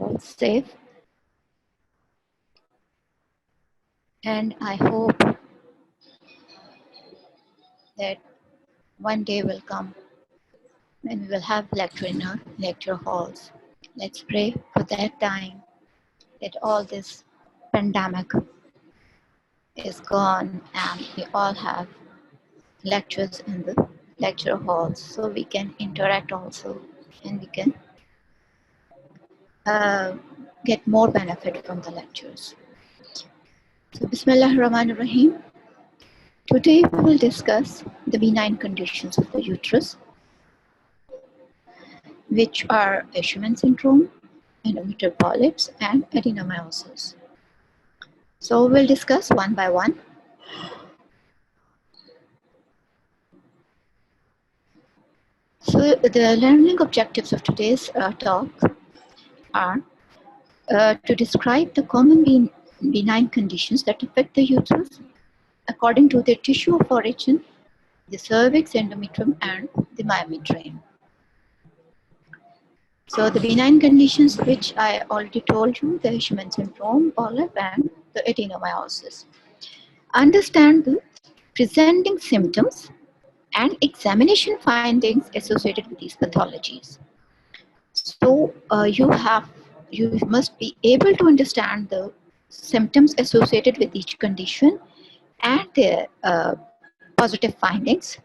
all safe, and I hope that one day will come when we will have lecture in our lecture halls. Let's pray for that time that all this pandemic is gone and we all have lectures in the lecture halls so we can interact also and we can get more benefit from the lectures. So Bismillahir Rahmanir Rahim. Today we will discuss the benign conditions of the uterus, which are Asherman syndrome, endometrial polyps, and adenomyosis. So we'll discuss one by one. So the learning objectives of today's talk are to describe the common benign conditions that affect the uterus according to their tissue of origin, the cervix, endometrium, and the myometrium. So the benign conditions which I already told you, the Asherman syndrome, polyp, and the adenomyosis. Understand the presenting symptoms and examination findings associated with these pathologies. So you must be able to understand the symptoms associated with each condition and their positive findings.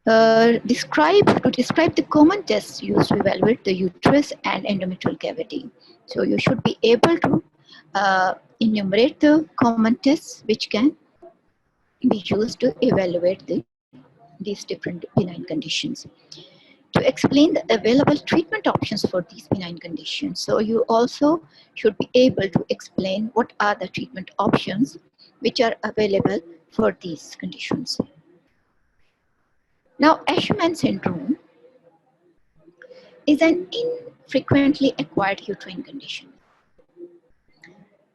To describe the common tests used to evaluate the uterus and endometrial cavity. So you should be able to enumerate the common tests which can be used to evaluate these different benign conditions. To explain the available treatment options for these benign conditions. So you also should be able to explain what are the treatment options which are available for these conditions. Now, Asherman syndrome is an infrequently acquired uterine condition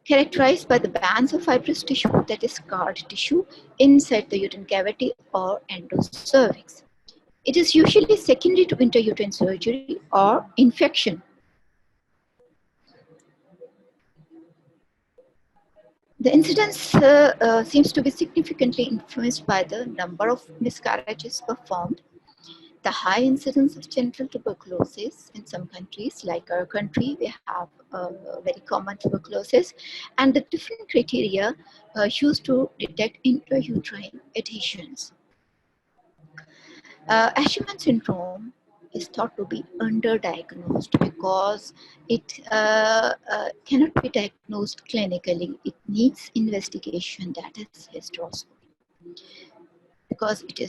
characterized by the bands of fibrous tissue, that is scarred tissue, inside the uterine cavity or endocervix. It is usually secondary to intrauterine surgery or infection. The incidence seems to be significantly influenced by the number of miscarriages performed, the high incidence of genital tuberculosis in some countries, like our country, we have very common tuberculosis, and the different criteria used to detect intrauterine adhesions. Asherman syndrome is thought to be underdiagnosed because it cannot be diagnosed clinically. It needs investigation, that is hysteroscopy, because it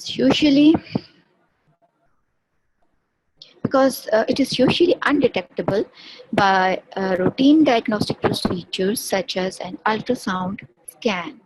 is usually undetectable by routine diagnostic procedures such as an ultrasound scan.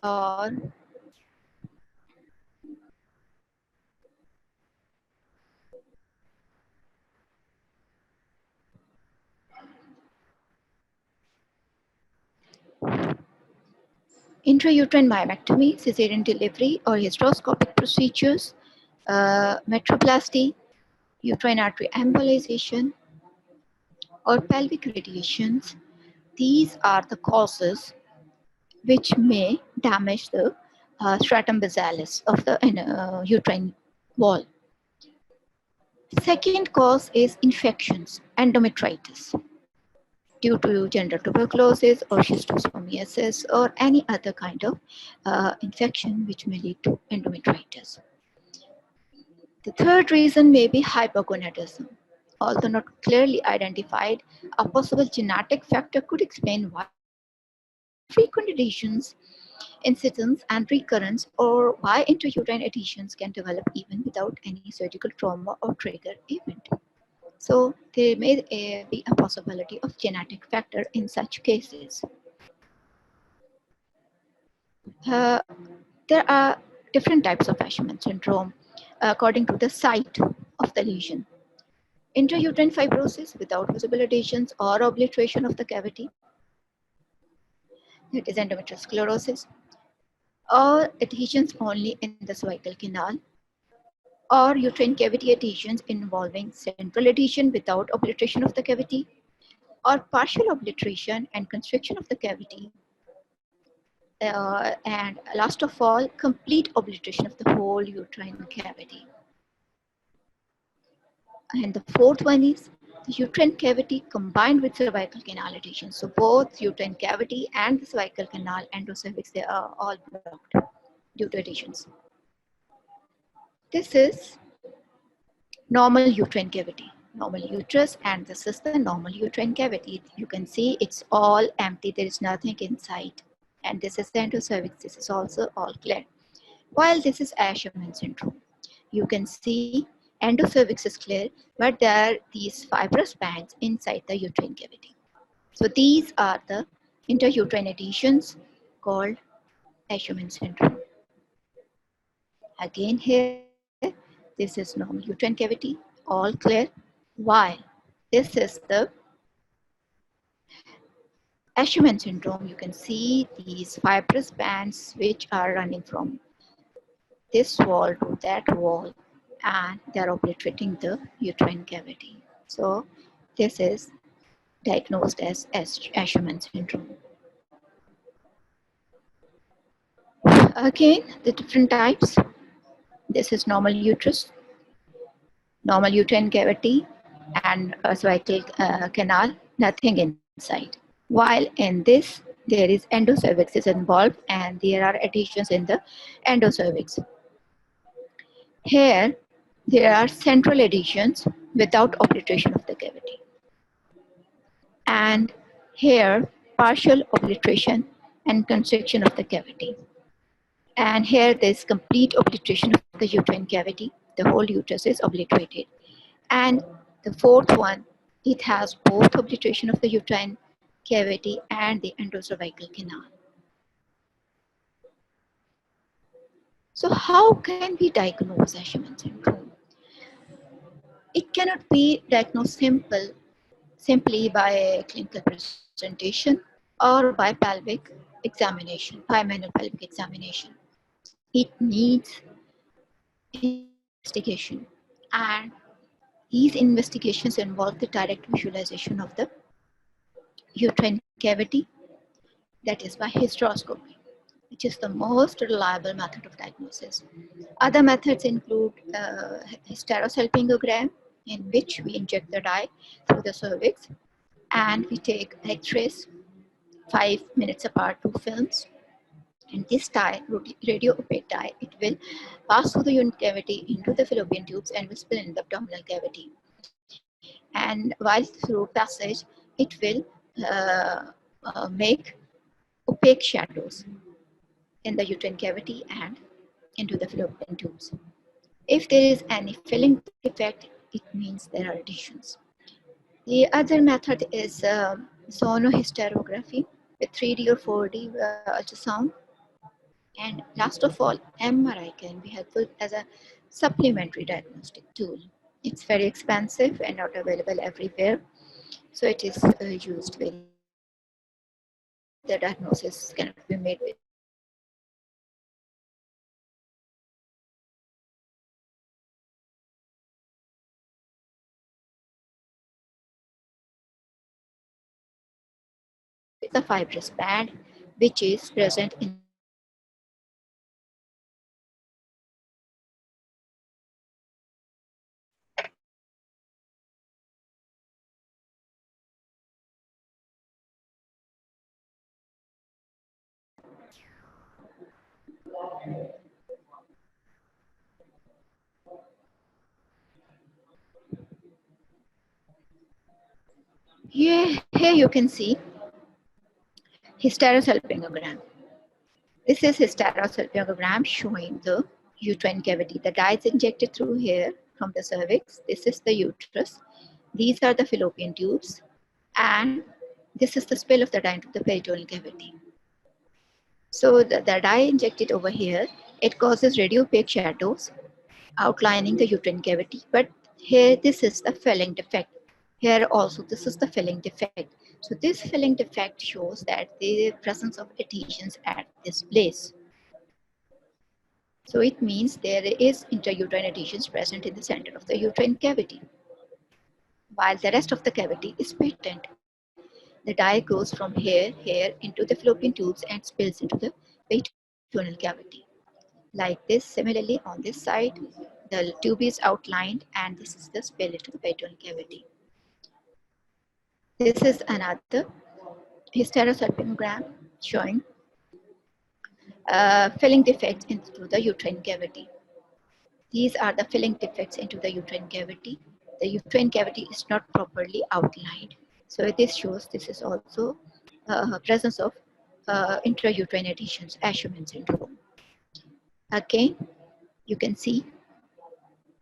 Or intrauterine myomectomy, cesarean delivery, or hysteroscopic procedures, metroplasty, uterine artery embolization, or pelvic radiations. These are the causes which may damage the stratum basalis of the uterine wall. Second cause is infections, endometritis. due to genital tuberculosis or schistosomiasis or any other kind of infection which may lead to endometritis. The third reason may be hypogonadism. Although not clearly identified, a possible genetic factor could explain why frequent adhesions, incidence, and recurrence, or why intrauterine adhesions can develop even without any surgical trauma or trigger event. So there may be a possibility of genetic factor in such cases. Uh, there are different types of Asherman syndrome according to the site of the lesion. Intrauterine fibrosis without visible adhesions or obliteration of the cavity, that is endometrial sclerosis, or adhesions only in the cervical canal, or uterine cavity adhesions involving central adhesion without obliteration of the cavity, or partial obliteration and constriction of the cavity, and last of all, complete obliteration of the whole uterine cavity. And the fourth one is the uterine cavity combined with cervical canal adhesion. So both uterine cavity and the cervical canal endocervix, they are all blocked due to adhesions. This is normal uterine cavity, normal uterus, and this is the normal uterine cavity. You can see it's all empty, there is nothing inside. And this is the endocervix, this is also all clear. While this is Asherman syndrome, you can see endocervix is clear, but there are these fibrous bands inside the uterine cavity. So these are the intrauterine adhesions called Asherman syndrome. Again here, this is normal uterine cavity, all clear. While this is the Asherman syndrome, you can see these fibrous bands which are running from this wall to that wall, and they are obliterating the uterine cavity. So this is diagnosed as Asherman syndrome. Again, the different types. This is normal uterus, normal uterine cavity, and a cervical canal, nothing inside. While in this, there is endocervix is involved and there are adhesions in the endocervix. Here, there are central adhesions without obliteration of the cavity. And here, partial obliteration and constriction of the cavity. And here, there is complete obliteration of the uterine cavity. The whole uterus is obliterated. And the fourth one, it has both obliteration of the uterine cavity and the endocervical canal. So how can we diagnose Asherman syndrome? It cannot be diagnosed simply by clinical presentation or by pelvic examination, bimanual pelvic examination. It needs investigation, and these investigations involve the direct visualization of the uterine cavity, that is by hysteroscopy, which is the most reliable method of diagnosis. Other methods include hysterosalpingogram, in which we inject the dye through the cervix and we take x-rays 5 minutes apart, two films. And this dye, radio opaque dye, it will pass through the uterine cavity into the fallopian tubes and will spill in the abdominal cavity. And while through passage, it will make opaque shadows in the uterine cavity and into the fallopian tubes. If there is any filling defect, it means there are adhesions. The other method is sonohysterography with 3D or 4D ultrasound. And last of all, MRI can be helpful as a supplementary diagnostic tool. It's very expensive and not available everywhere, so it is used very rarely. The diagnosis cannot be made with the fibrous band which is present in the uterine cavity. Here you can see hysterosalpingogram. This is hysterosalpingogram showing the uterine cavity. The dye is injected through here from the cervix. This is the uterus. These are the fallopian tubes, and this is the spill of the dye into the peritoneal cavity. So the dye injected over here, it causes radiopaque shadows outlining the uterine cavity. But here, this is the filling defect. Here also, this is the filling defect. So this filling defect shows that the presence of adhesions at this place. So it means there is intrauterine adhesions present in the center of the uterine cavity, while the rest of the cavity is patent. The dye goes from here into the fallopian tubes and spills into the peritoneal cavity. Like this, similarly on this side, the tube is outlined and this is the spill into the peritoneal cavity. This is another hysterosalpingogram showing filling defects into the uterine cavity. These are the filling defects into the uterine cavity. The uterine cavity is not properly outlined. So this shows this is also presence of intrauterine adhesions, Asherman syndrome. Again, you can see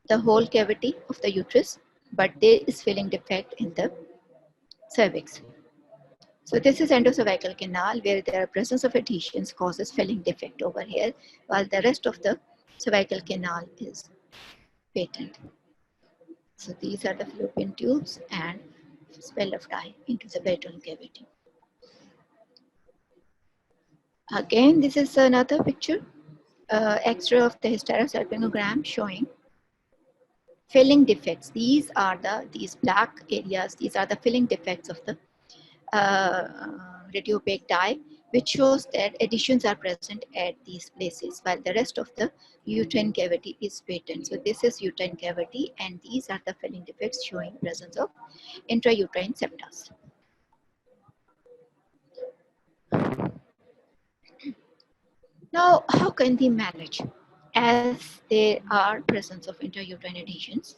the whole cavity of the uterus, but there is filling defect in the cervix. So this is endocervical canal where there are presence of adhesions causes filling defect over here, while the rest of the cervical canal is patent. So these are the fallopian tubes and spill of dye into the peritoneal cavity. Again, this is another picture, X-ray of the hysterosalpingogram showing filling defects. These are these black areas. These are the filling defects of the radiopaque dye, which shows that adhesions are present at these places, while the rest of the uterine cavity is patent. So this is uterine cavity, and these are the filling defects showing presence of intrauterine septas. Now, how can they manage as there are presence of intrauterine adhesions?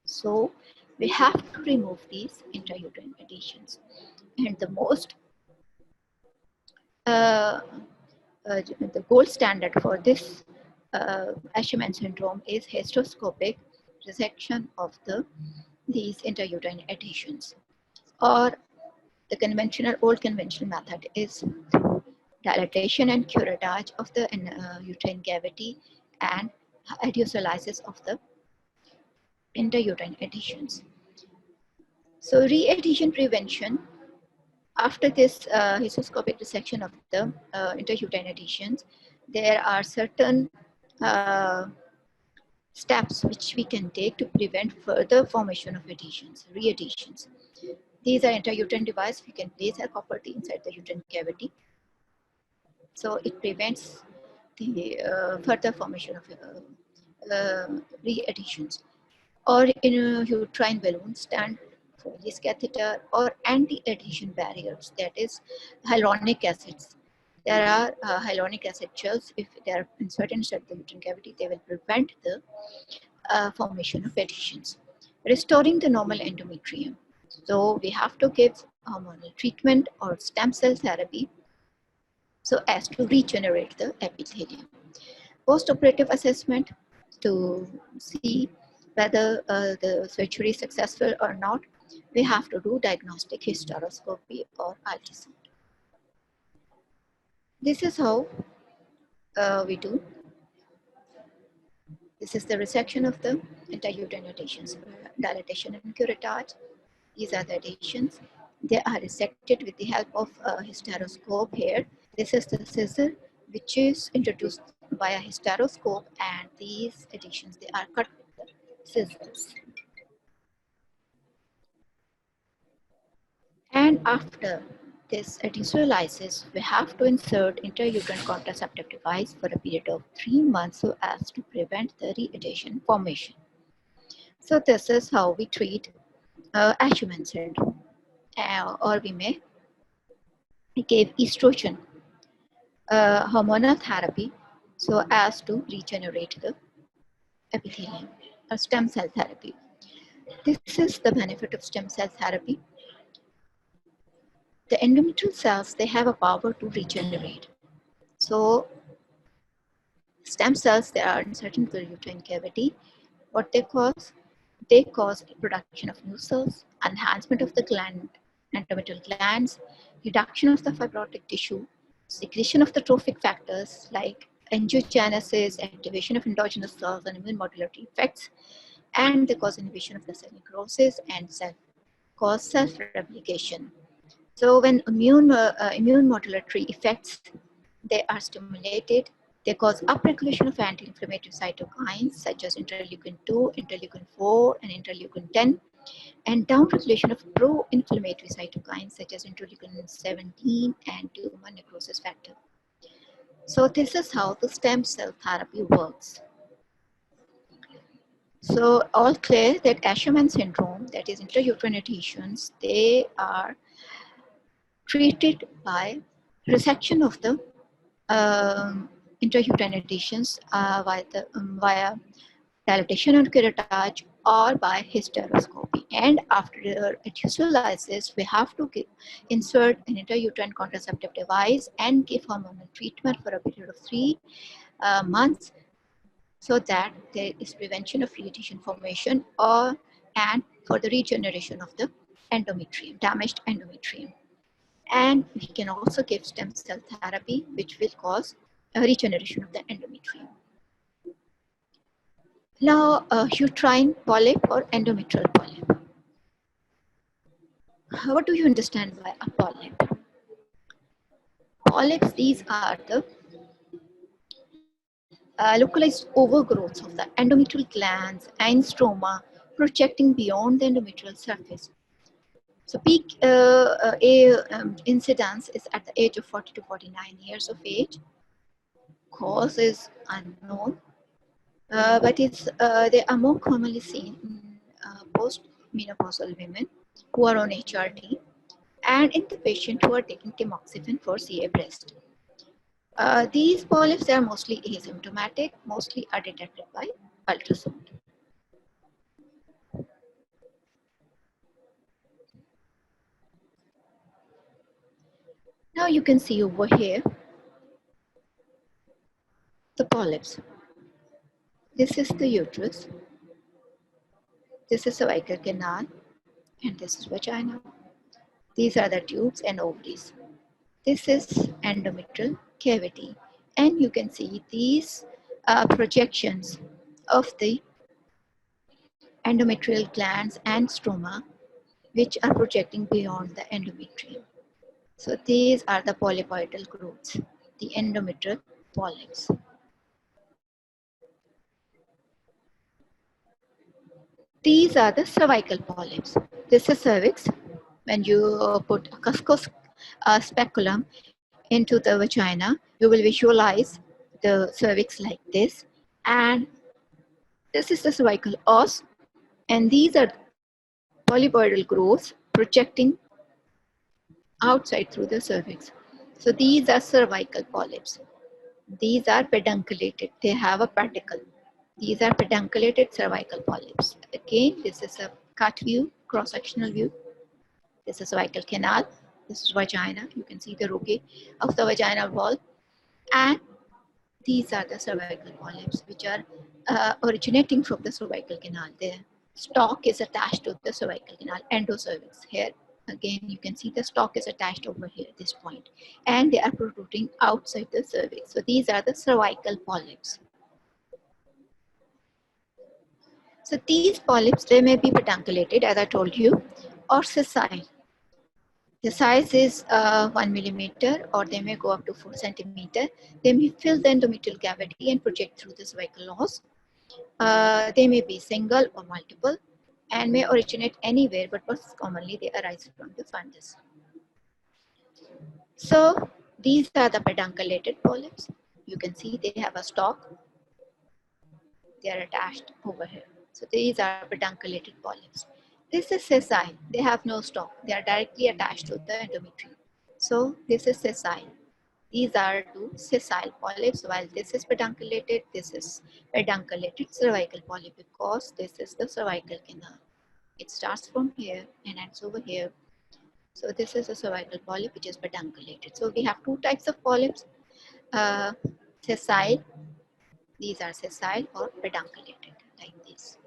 So we have to remove these intrauterine adhesions, and the most the gold standard for this Asherman syndrome is hysteroscopic resection of these intrauterine adhesions, or the old conventional method is through dilatation and curettage of the uterine cavity and adhesiolysis of the intrauterine adhesions. So re-adhesion prevention, after this hysteroscopic resection of the intrauterine adhesions, there are certain steps which we can take to prevent further formation of adhesions, re-adhesions. These are intrauterine device. We can place a copper T inside the uterine cavity, so it prevents the further formation of re-adhesions. Or in a uterine balloon, stand Foley's catheter, or anti-adhesion barriers, that is hyaluronic acids. There are hyaluronic acid gels. If they are inserted inside the uterine cavity, they will prevent the formation of adhesions. Restoring the normal endometrium. So we have to give hormonal treatment or stem cell therapy so as to regenerate the epithelium. Post-operative assessment to see whether the surgery is successful or not, we have to do diagnostic hysteroscopy or ultrasound. This is how we do. This is the resection of the intrauterine adhesions, dilatation and curettage. These are the adhesions. They are resected with the help of a hysteroscope here. This is the scissor which is introduced by a hysteroscope, and these adhesions, they are cut with the scissors. And after this adhesiolysis, we have to insert intrauterine contraceptive device for a period of 3 months so as to prevent the re-adhesion formation. So this is how we treat Asherman syndrome, or we may give estrogen hormonal therapy so as to regenerate the epithelium or stem cell therapy. This is the benefit of stem cell therapy. The endometrial cells, they have a power to regenerate. So stem cells, they are inserted into the uterine cavity. What they cause? They cause production of new cells, enhancement of the endometrial glands, reduction of the fibrotic tissue, secretion of the trophic factors like angiogenesis, activation of endogenous cells, and immune modulatory effects, and they cause inhibition of the cell necrosis and cause self-replication. So when immune modulatory effects, they are stimulated, they cause upregulation of anti-inflammatory cytokines such as interleukin 2, interleukin 4, and interleukin 10, and downregulation of pro-inflammatory cytokines such as interleukin 17 and tumor necrosis factor. So this is how the stem cell therapy works. So all clear that Asherman syndrome, that is intrauterine adhesions, they are treated by resection of the intrauterine adhesions via dilatation and curettage or by hysteroscopy. And after adhesive lysis, we have to insert an intrauterine contraceptive device and give hormonal treatment for a period of 3 months, so that there is prevention of re-adhesion formation and for the regeneration of the endometrium, damaged endometrium. And we can also give stem cell therapy, which will cause a regeneration of the endometrium. Now, uterine polyp or endometrial polyp. What do you understand by a polyp? Polyps, these are the localized overgrowths of the endometrial glands and stroma projecting beyond the endometrial surface. So peak incidence is at the age of 40 to 49 years of age. Cause is unknown, but they are more commonly seen in post-menopausal women who are on HRT and in the patient who are taking tamoxifen for CA breast. These polyps are mostly asymptomatic, mostly are detected by ultrasound. Now you can see over here the polyps. This is the uterus, this is cervical canal, and this is vagina. These are the tubes and ovaries. This is endometrial cavity, and you can see these projections of the endometrial glands and stroma, which are projecting beyond the endometrium. So these are the polypoidal growths, the endometrial polyps. These are the cervical polyps. This is cervix. When you put a cuscus speculum into the vagina, you will visualize the cervix like this. And this is the cervical os. And these are polypoidal growths projecting outside through the cervix. So these are cervical polyps. These are pedunculated. They have a pedicle. These are pedunculated cervical polyps. Again, this is a cut view, cross-sectional view. This is cervical canal. This is vagina. You can see the rugae of the vaginal wall. And these are the cervical polyps, which are originating from the cervical canal. The stalk is attached to the cervical canal, endocervix. Here, again, you can see the stalk is attached over here at this point. And they are protruding outside the cervix. So these are the cervical polyps. So these polyps, they may be pedunculated, as I told you, or sessile. The size is 1 millimeter, or they may go up to 4 centimeter. They may fill the endometrial cavity and project through the cervical os. They may be single or multiple and may originate anywhere, but most commonly they arise from the fundus. So these are the pedunculated polyps. You can see they have a stalk. They are attached over here. So these are pedunculated polyps. This is sessile. They have no stalk. They are directly attached to the endometrium. So this is sessile. These are two sessile polyps. While this is pedunculated, this is pedunculated cervical polyp because this is the cervical canal. It starts from here and ends over here. So this is a cervical polyp which is pedunculated. So we have two types of polyps, sessile. These are sessile or pedunculated like this.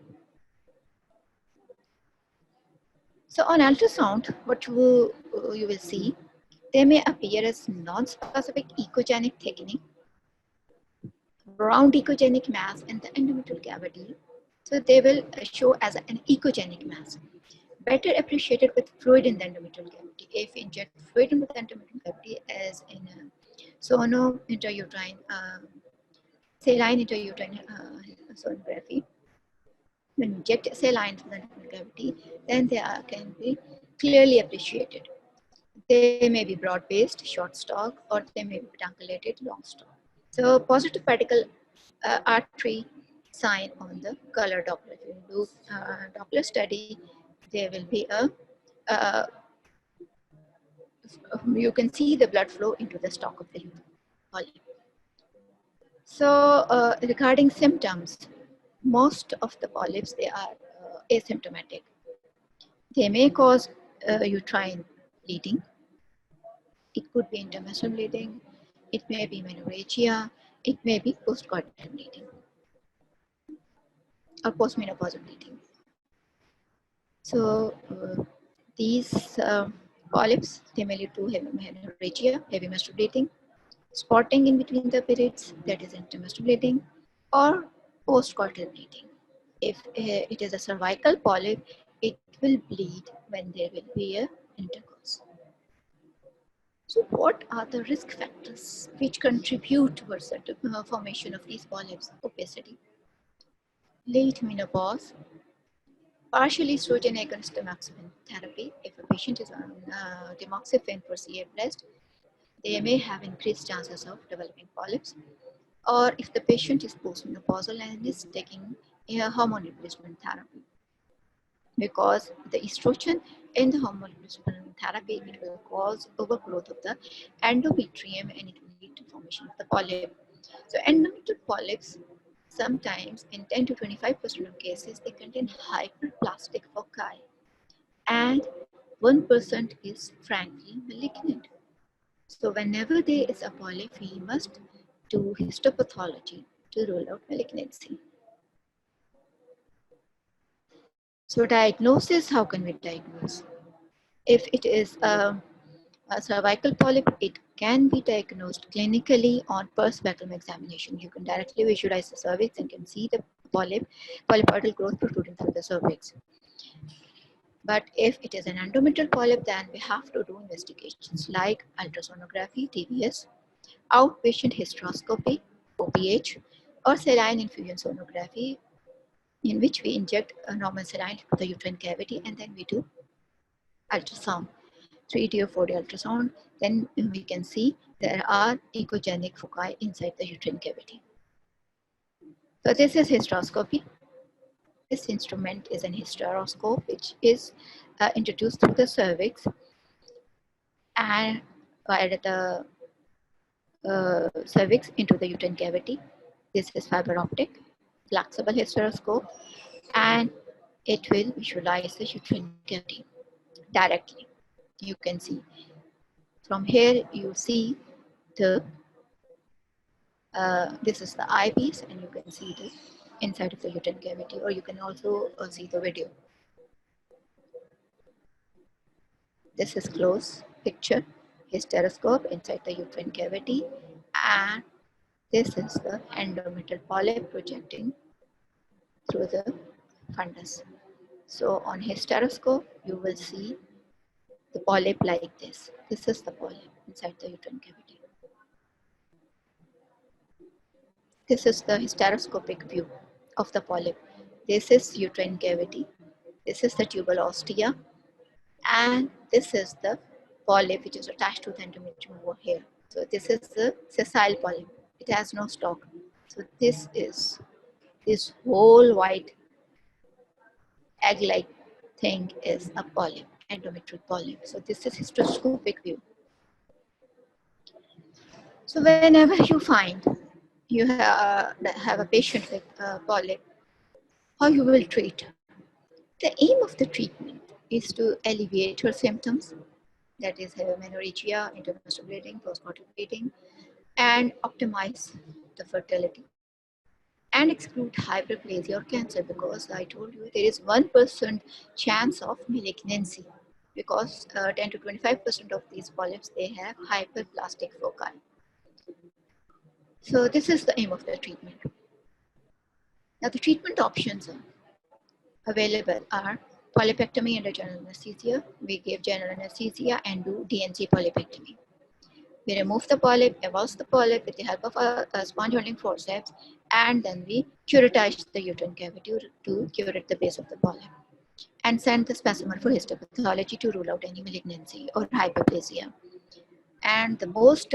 So on ultrasound, what you will see, they may appear as non-specific echogenic thickening, round echogenic mass in the endometrial cavity. So they will show as an echogenic mass, better appreciated with fluid in the endometrial cavity. If inject fluid into the endometrial cavity as in sono intrauterine, saline intrauterine sonography, when we inject saline into the endometrial cavity, then they can be clearly appreciated. They may be broad-based, short stalk, or they may be pedunculated, long stalk. So positive pedicle artery sign on the color Doppler. If you do Doppler study, there will be uh, you can see the blood flow into the stalk of the polyp. So regarding symptoms, most of the polyps, they are asymptomatic. They may cause uterine bleeding. It could be intermenstrual bleeding. It may be menorrhagia. It may be postcoital bleeding or postmenopausal bleeding. So these polyps, they may lead to menorrhagia, heavy menstrual bleeding, spotting in between the periods, that is intermenstrual bleeding, or postcoital bleeding. If it is a cervical polyp, it will bleed when there will be a intercourse. So what are the risk factors which contribute towards the formation of these polyps? Obesity, late menopause, partially estrogen agonist tamoxifen therapy. If a patient is on tamoxifen for CA breast, they may have increased chances of developing polyps. Or if the patient is postmenopausal and is taking a hormone replacement therapy, because the estrogen in the hormone replacement therapy, it will cause overgrowth of the endometrium and it will lead to formation of the polyp. So endometrial polyps, sometimes in 10 to 25% of cases, they contain hyperplastic foci, and 1% is frankly malignant. So whenever there is a polyp, we must do histopathology to rule out malignancy. So diagnosis, how can we diagnose? If it is a cervical polyp, it can be diagnosed clinically on post-vacuum examination. You can directly visualize the cervix and can see the polypoidal growth protruding through the cervix. But if it is an endometrial polyp, then we have to do investigations like ultrasonography, TVS, outpatient hysteroscopy, OPH, or saline infusion sonography, in which we inject a normal saline into the uterine cavity and then we do ultrasound, 3D or 4D ultrasound. Then we can see there are echogenic foci inside the uterine cavity. So this is hysteroscopy. This instrument is an hysteroscope which is introduced through the cervix and via the cervix into the uterine cavity. This is fiber optic, flexible hysteroscope, and it will visualize the uterine cavity directly. You can see from here, you see the this is the eyepiece, and you can see the inside of the uterine cavity, or you can also see the video. This is close picture hysteroscope inside the uterine cavity, and this is the endometrial polyp projecting through the fundus. So on hysteroscope, you will see the polyp like this. This is the polyp inside the uterine cavity. This is the hysteroscopic view of the polyp. This is uterine cavity. This is the tubal ostia. And this is the polyp which is attached to the endometrium over here. So this is the sessile polyp. It has no stalk. So this is this whole white egg-like thing is a polyp, endometrial polyp. So this is hysteroscopic view. So whenever you find you have a patient with polyp, how you will treat? The aim of the treatment is to alleviate her symptoms, that is amenorrhea, intermenstrual bleeding, postpartum bleeding, and optimize the fertility and exclude hyperplasia or cancer, because I told you there is 1% chance of malignancy, because 10 to 25% of these polyps, they have hyperplastic foci. So this is the aim of the treatment. Now the treatment options available are polypectomy under general anesthesia. We give general anesthesia and do DNC polypectomy. We remove the polyp, avulse the polyp with the help of a sponge holding forceps, and then we curatize the uterine cavity to curate the base of the polyp and send the specimen for histopathology to rule out any malignancy or hyperplasia. And the most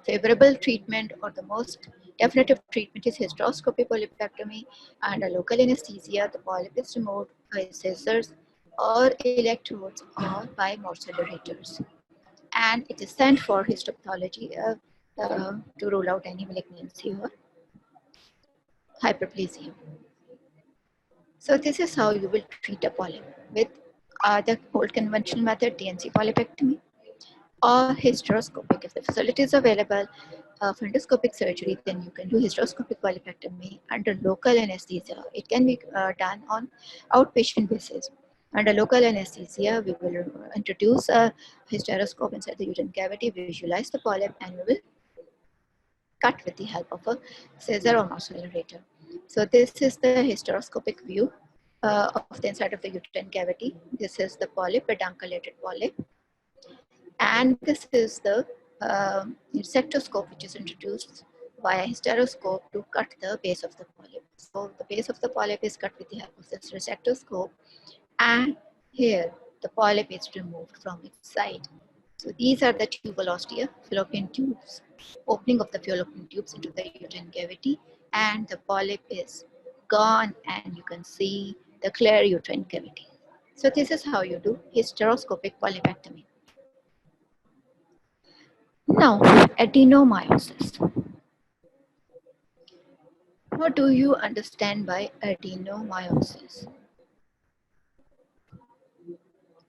favorable treatment, or the most definitive treatment, is hysteroscopic polypectomy under local anesthesia. The polyp is removed by scissors or electrodes or by Morse accelerators, and it is sent for histopathology to rule out any malignancy or hyperplasia. So this is how you will treat a polyp with the old conventional method, DNC polypectomy, or hysteroscopic. If the facility is available for endoscopic surgery, then you can do hysteroscopic polypectomy under local anesthesia. It can be done on outpatient basis. Under local anesthesia, we will introduce a hysteroscope inside the uterine cavity, visualize the polyp, and we will cut with the help of a scissor or mouse accelerator. So this is the hysteroscopic view of the inside of the uterine cavity. This is the polyp, pedunculated polyp. And this is the resectoscope, which is introduced via hysteroscope to cut the base of the polyp. So the base of the polyp is cut with the help of this resectoscope, and here the polyp is removed from its side. So these are the tubulosteal fallopian tubes, opening of the fallopian tubes into the uterine cavity, and the polyp is gone, and you can see the clear uterine cavity. So this is how you do hysteroscopic polypectomy. Now, adenomyosis. What do you understand by adenomyosis?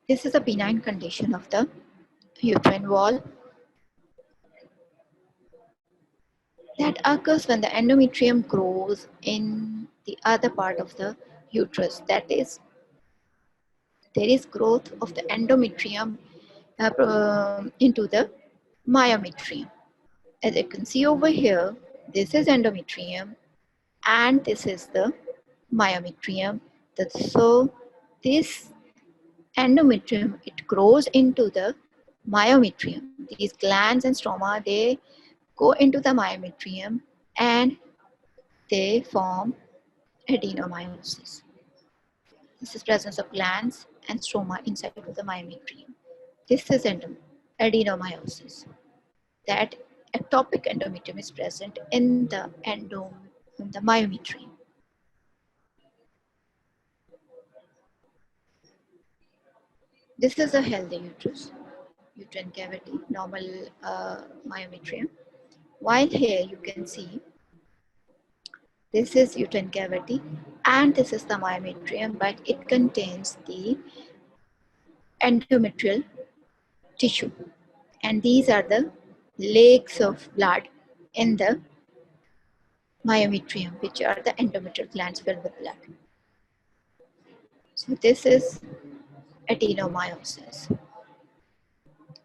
This is a benign condition of the uterine wall that occurs when the endometrium grows in the other part of the uterus. That is, there is growth of the endometrium into the myometrium. As you can see over here, this is endometrium and this is the myometrium. So this endometrium, it grows into the myometrium. These glands and stroma, they go into the myometrium and they form adenomyosis. This is presence of glands and stroma inside of the myometrium. This is adenomyosis. That ectopic endometrium is present in the myometrium. This is a healthy uterus, uterine cavity, normal myometrium. While here you can see this is uterine cavity and this is the myometrium, but it contains the endometrial tissue, and these are the lakes of blood in the myometrium, which are the endometrial glands filled with blood. So this is adenomyosis,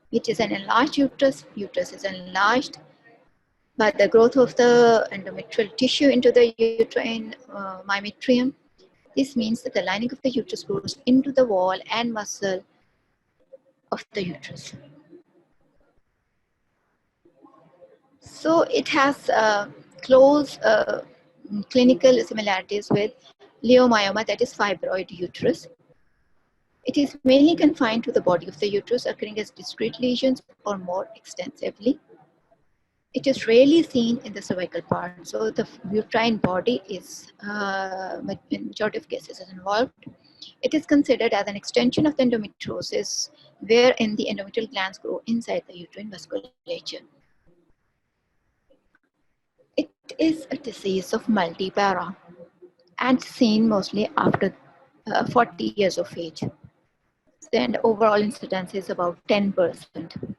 which is an enlarged uterus. Uterus is enlarged by the growth of the endometrial tissue into the uterine myometrium. This means that the lining of the uterus grows into the wall and muscle of the uterus. So it has close clinical similarities with leiomyoma, that is fibroid uterus. It is mainly confined to the body of the uterus, occurring as discrete lesions or more extensively. It is rarely seen in the cervical part, so the uterine body is, in majority of cases, is involved. It is considered as an extension of the endometriosis, wherein the endometrial glands grow inside the uterine vasculature. It is a disease of multipara and seen mostly after 40 years of age. And overall incidence is about 10%.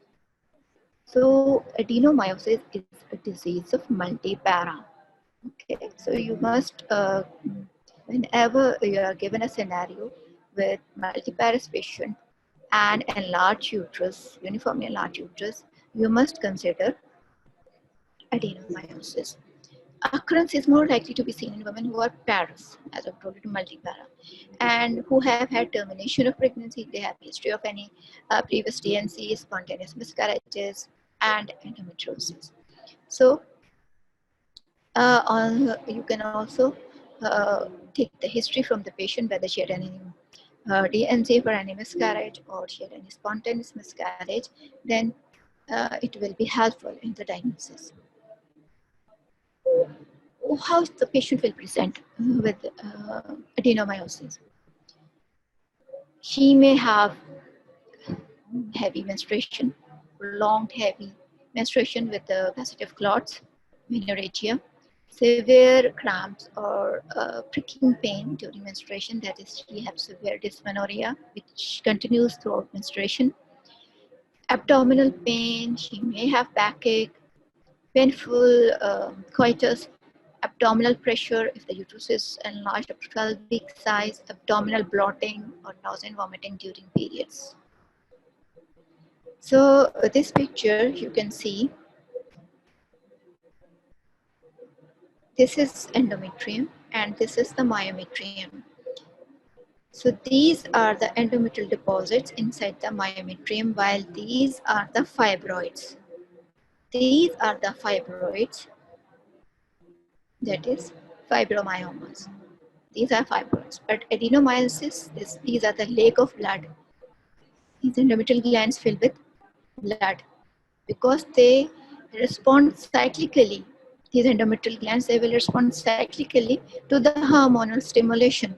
So adenomyosis is a disease of multipara. Okay, so you must, whenever you are given a scenario with multiparous patient and enlarged uterus, uniformly enlarged uterus, you must consider adenomyosis. Occurrence is more likely to be seen in women who are parous, as I've told you, multipara, and who have had termination of pregnancy. They have history of any previous DNC, spontaneous miscarriages, and endometriosis. So you can also take the history from the patient, whether she had any DNC for any miscarriage or she had any spontaneous miscarriage, then it will be helpful in the diagnosis. How the patient will present with adenomyosis? She may have heavy menstruation, prolonged heavy menstruation with vesicative clots, menorrhagia, severe cramps or pricking pain during menstruation, that is, she has severe dysmenorrhea which continues throughout menstruation, abdominal pain, she may have backache, painful coitus, abdominal pressure if the uterus is enlarged up to 12-week size, abdominal bloating or nausea and vomiting during periods. So this picture you can see, this is endometrium and this is the myometrium. So these are the endometrial deposits inside the myometrium, while these are the fibroids. These are the fibroids, that is fibromyomas. These are fibroids, but adenomyosis, these are the lake of blood. These endometrial glands filled with blood because they respond cyclically. These endometrial glands, they will respond cyclically to the hormonal stimulation.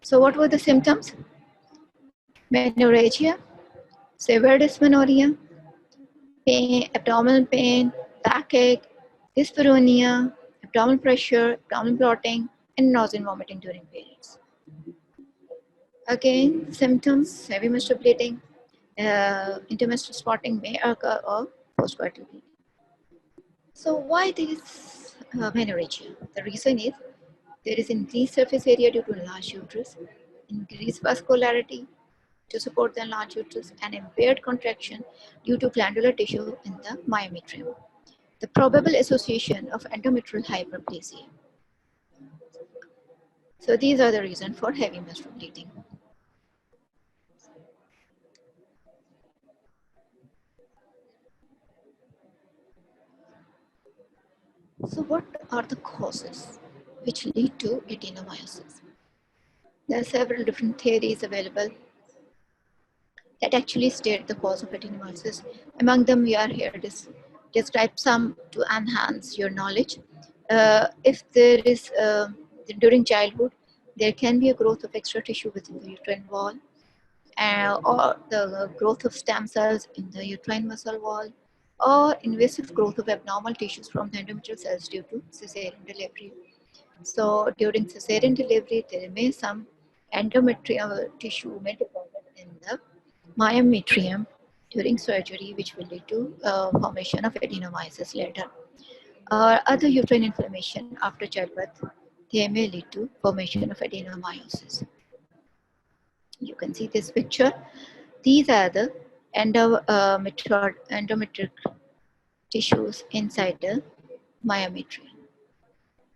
So what were the symptoms? Menorrhagia, severe dysmenorrhea, pain, abdominal pain, backache, dyspareunia, abdominal pressure, abdominal bloating, and nausea and vomiting during periods. Again, symptoms, heavy menstrual bleeding, intermenstrual spotting may occur or postcoital bleeding. So why this menorrhagia? The reason is there is increased surface area due to enlarged uterus, increased vascularity to support the enlarged uterus, and impaired contraction due to glandular tissue in the myometrium. The probable association of endometrial hyperplasia. So these are the reasons for heavy menstrual bleeding. So what are the causes which lead to adenomyosis? There are several different theories available that actually state the cause of adenomyosis. Among them, we are here to describe some to enhance your knowledge. If there is, during childhood, there can be a growth of extra tissue within the uterine wall, or the growth of stem cells in the uterine muscle wall, or invasive growth of abnormal tissues from the endometrial cells due to cesarean delivery. So during cesarean delivery, there may some endometrial tissue may deposit in the myometrium during surgery, which will lead to formation of adenomyosis later. Or other uterine inflammation after childbirth, they may lead to formation of adenomyosis. You can see this picture. These are the endometrial tissues inside the myometrium.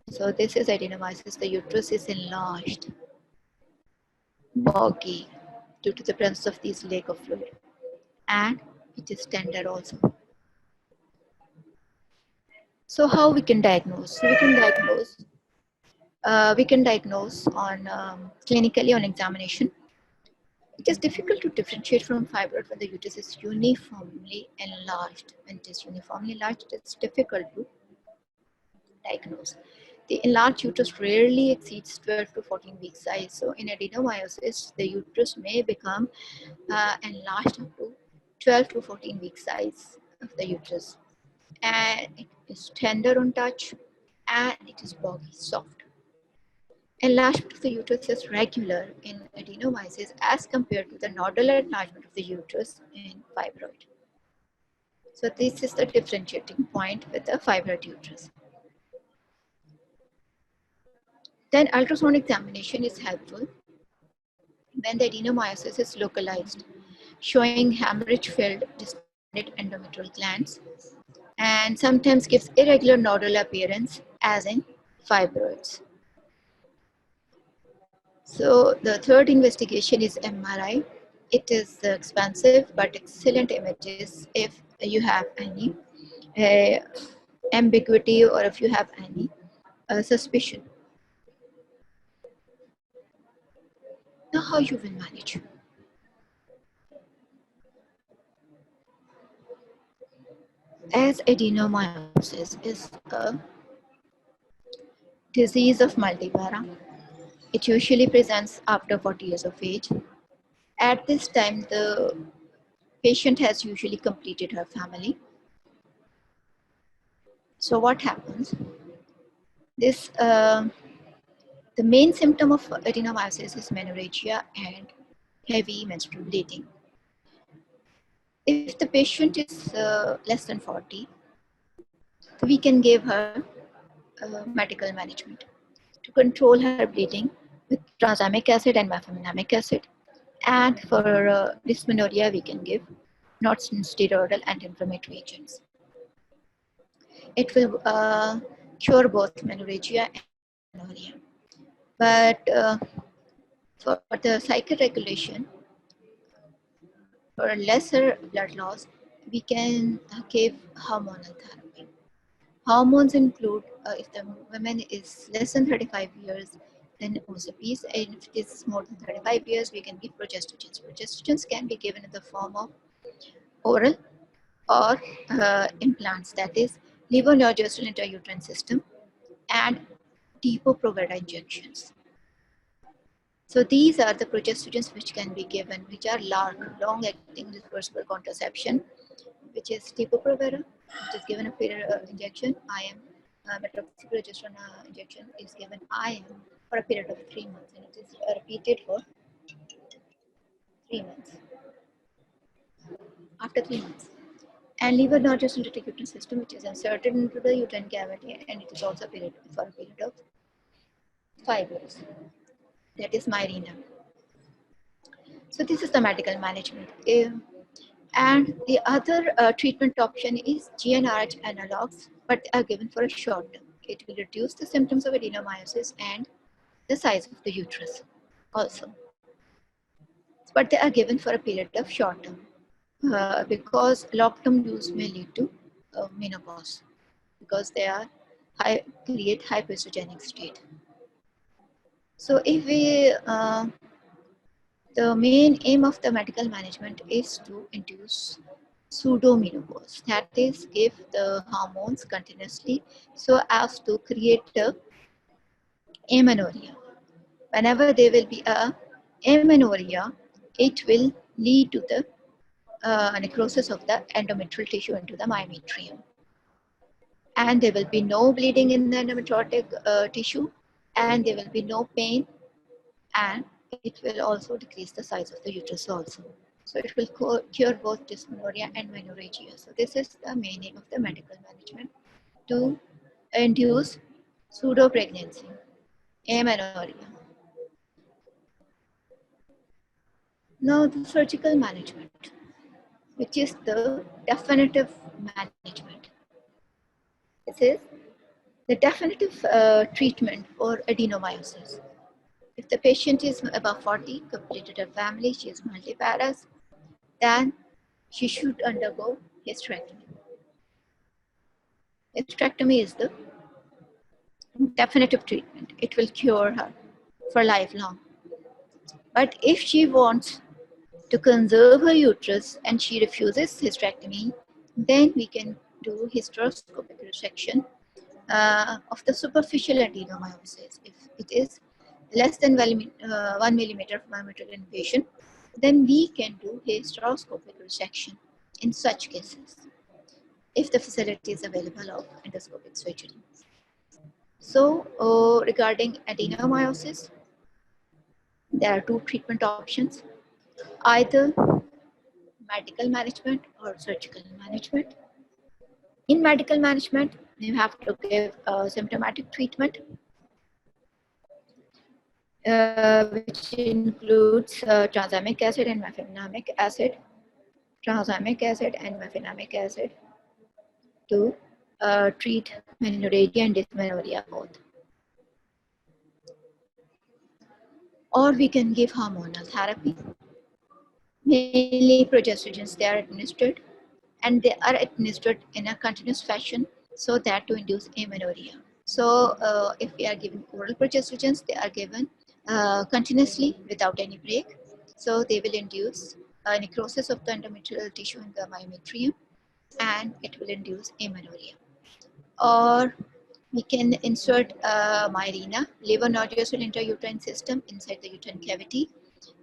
So this is adenomyosis. The uterus is enlarged, boggy, due to the presence of these lake of fluid, and it is tender also. So how we can diagnose? So we can diagnose on clinically on examination. It is difficult to differentiate from fibroid when the uterus is uniformly enlarged. When it is uniformly enlarged, it's difficult to diagnose. The enlarged uterus rarely exceeds 12 to 14 week size. So in adenomyosis, the uterus may become enlarged up to 12 to 14 week size of the uterus. And it is tender on touch and it is boggy, soft. Enlargement of the uterus is regular in adenomyosis as compared to the nodal enlargement of the uterus in fibroid. So this is the differentiating point with the fibroid uterus. Then ultrasound examination is helpful when the adenomyosis is localized, showing hemorrhage-filled distended endometrial glands, and sometimes gives irregular nodal appearance as in fibroids. So the third investigation is MRI. It is expensive but excellent images if you have any uh, ambiguity or if you have any suspicion. Now how you will manage? As adenomyosis is a disease of multipara, it usually presents after 40 years of age. At this time, the patient has usually completed her family. So what happens? This the main symptom of adenomyosis is menorrhagia and heavy menstrual bleeding. If the patient is less than 40, we can give her medical management to control her bleeding with tranexamic acid and mefenamic acid. And for dysmenorrhea, we can give non-steroidal anti-inflammatory agents. It will cure both menorrhagia and dysmenorrhea. But for the cycle regulation, for lesser blood loss, we can give hormonal therapy. Hormones include, if the woman is less than 35 years, then Ozapis, and if it is more than 35 years, we can give progestogens. Progestogens can be given in the form of oral or implants, that is levonorgestrel intrauterine system and Depo-Provera injections. So these are the progestogens which can be given, which are long-acting reversible contraception, which is Depo-Provera, which is given a period injection. IM, methotrexate injection is given IM for a period of 3 months, and it is repeated for 3 months. After 3 months. And levonorgestrel intrauterine system, which is inserted into the uterine cavity, and it is also for a period of 5 years. That is Mirena. So this is the medical management. And the other treatment option is GnRH analogs, but they are given for a short term. It will reduce the symptoms of adenomyosis and the size of the uterus also. But they are given for a period of short term because long-term use may lead to menopause because they are create hypoestrogenic state. So if we the main aim of the medical management is to induce pseudomenopause, that is, give the hormones continuously so as to create the amenorrhea. Whenever there will be a amenorrhea, it will lead to the necrosis of the endometrial tissue into the myometrium. And there will be no bleeding in the endometriotic tissue, and there will be no pain, and it will also decrease the size of the uterus also. So it will cure both dysmenorrhea and menorrhagia. So this is the main aim of the medical management, to induce pseudo-pregnancy, amenorrhea. Now the surgical management, which is the definitive management. This is the definitive treatment for adenomyosis. If the patient is above 40, completed her family, she is multiparous, then she should undergo hysterectomy. Hysterectomy is the definitive treatment. It will cure her for lifelong. But if she wants to conserve her uterus and she refuses hysterectomy, then we can do hysteroscopic resection of the superficial adenomyosis. If it is less than 1 millimeter of myometrial invasion, then we can do hysteroscopic resection in such cases if the facility is available of endoscopic surgery. So regarding adenomyosis, there are two treatment options, either medical management or surgical management. In medical management, you have to give symptomatic treatment, which includes tranexamic acid and mefenamic acid, to treat menorrhagia and dysmenorrhea both. Or we can give hormonal therapy. Mainly progestogens, they are administered, and they are administered in a continuous fashion so that to induce amenorrhea. So if we are giving oral progestogens, they are given continuously without any break. So they will induce necrosis of the endometrial tissue in the myometrium, and it will induce amenorrhea. Or we can insert Mirena, levonorgestrel intrauterine system, inside the uterine cavity.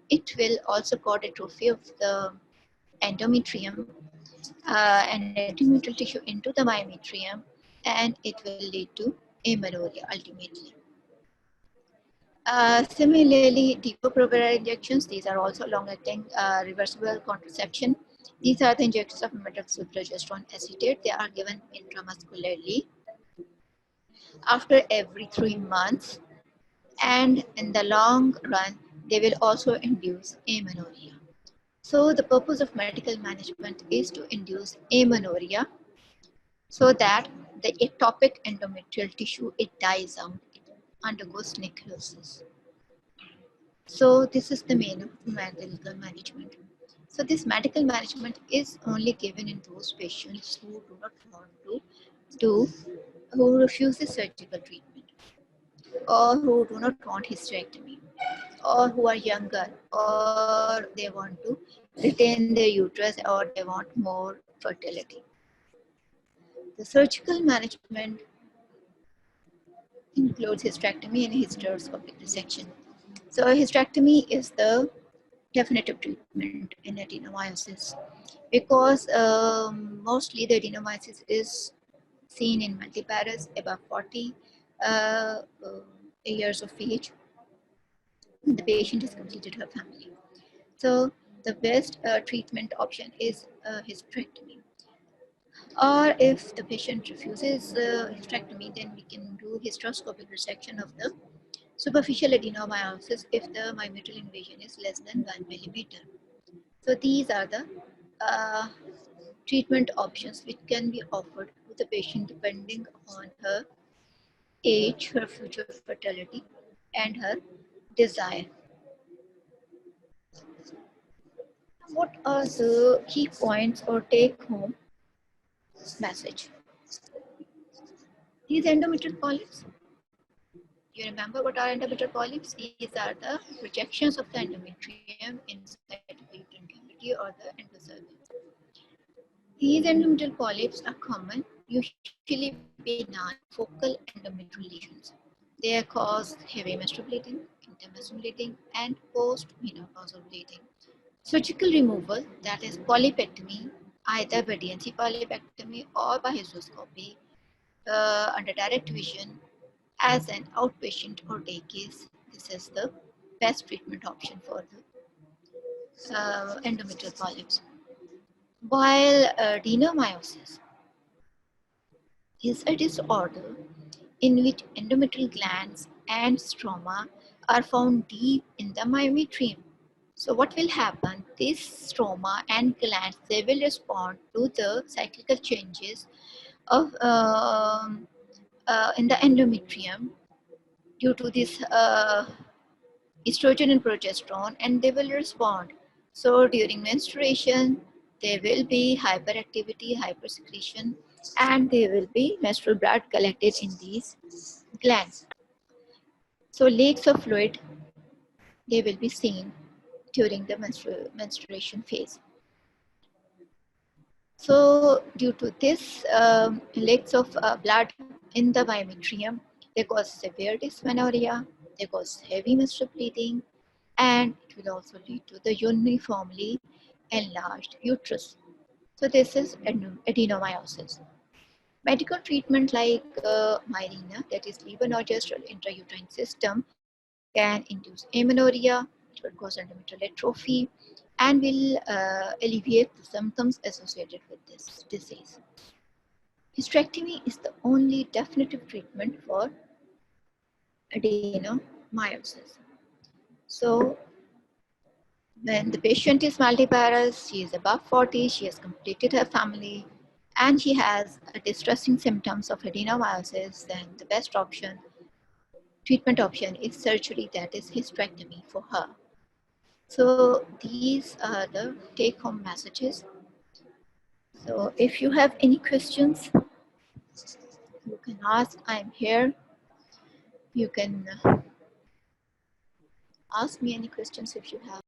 It will also cause atrophy of the endometrium and endometrial tissue into the myometrium, and it will lead to amenorrhea ultimately. Similarly, Depo-provera injections, these are also long-acting reversible contraception. These are the injections of metoxyprogesterone acetate. They are given intramuscularly after every 3 months, and in the long run, they will also induce amenorrhea. So the purpose of medical management is to induce amenorrhea so that the ectopic endometrial tissue, it dies out, it undergoes necrosis. So this is the main of medical management. So this medical management is only given in those patients who do not want to do, who refuses surgical treatment, or who do not want hysterectomy, or who are younger, or they want to retain their uterus, or they want more fertility. The surgical management includes hysterectomy and hysteroscopic resection. So hysterectomy is the definitive treatment in adenomyosis, because mostly the adenomyosis is seen in multiparous above 40 years of age. The patient has completed her family. So the best treatment option is hysterectomy. Or if the patient refuses hysterectomy, then we can do hysteroscopic resection of the superficial adenomyosis if the myometrial invasion is less than 1 millimeter. So these are the treatment options which can be offered to the patient depending on her age, her future fertility, and her desire. What are the key points or take-home message? These endometrial polyps. You remember what are endometrial polyps? These are the projections of the endometrium inside the uterine cavity or the endocervix. These endometrial polyps are common, usually benign focal endometrial lesions. They cause heavy menstrual bleeding, intermenstrual bleeding, and post-menopausal bleeding. Surgical removal, that is polypectomy, either by DNC polypectomy or by hysteroscopy under direct vision as an outpatient or day case. This is the best treatment option for the endometrial polyps. While adenomyosis is a disorder in which endometrial glands and stroma are found deep in the myometrium. So what will happen? This stroma and glands, they will respond to the cyclical changes of in the endometrium due to this estrogen and progesterone, and they will respond. So during menstruation, there will be hyperactivity, hypersecretion, and there will be menstrual blood collected in these glands. So lakes of fluid, they will be seen during the menstruation phase. So due to this lakes of blood in the myometrium. They cause severe dysmenorrhea, they cause heavy menstrual bleeding, and it will also lead to the uniformly enlarged uterus. So this is adenomyosis. Medical treatment like Mirena, that is levonorgestrel intrauterine system, can induce amenorrhea, it will cause endometrial atrophy, and will alleviate the symptoms associated with this disease. Hysterectomy is the only definitive treatment for adenomyosis. So when the patient is multiparous, she is above 40, she has completed her family, and she has distressing symptoms of adenomyosis, then the best treatment option is surgery, that is hysterectomy for her. So these are the take-home messages. So if you have any questions, you can ask. I'm here. You can ask me any questions if you have.